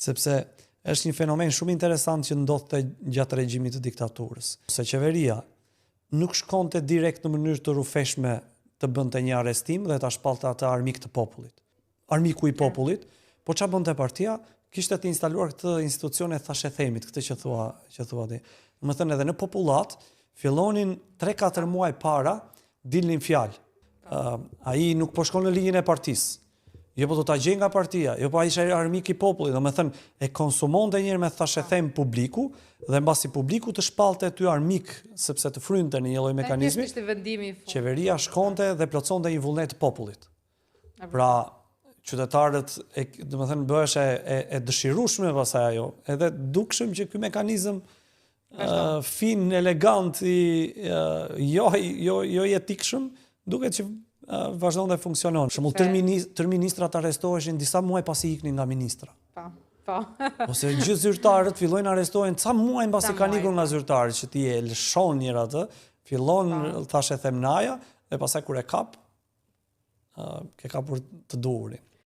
sepse është një fenomen shumë interesant që ndodhte gjatë regjimit të diktaturës. Se qeveria nuk shkonte direkt në mënyrë të rrufeshme të bënte një arrestim dhe ta shpalte atë armik të popullit. Armiku i popullit, po çfarë bënte partia? Kishte të instaluar këtë institucione thashethemit, këtë që thua ti. Domethënë edhe në popullat fillonin 3-4 muaj para dilnin fjalë. Ai nuk po shkon në linjën e partisë. Jo po do ta gjej nga partia, jo po ai ishte armik i popullit, domethënë e konsumonte njëherë me thashethem publiku dhe mbasi publiku të shpallte aty armik sepse të frynte në një lloj mekanizmi. Qeveria shkonte dhe plotësonte një vullnet të popullit. Pra qytetarët domethënë bëhesh e dëshirueshme pasaj ajo, edhe dukshëm që ky mekanizëm fin, elegant, jo i etikshëm, duket që vazhdon dhe funksionon. Për shembull, tër ministrat arrestoheshin disa muaj pasi iknin nga ministra. Po. Ose gjithë zyrtarët fillojnë arrestohen ca muaj mbasi kanë ikur nga zyrtarët, që ti e lëshon njëra atë, fillon thashë themnaja dhe pastaj kur e kap, ke kapur të duhurin.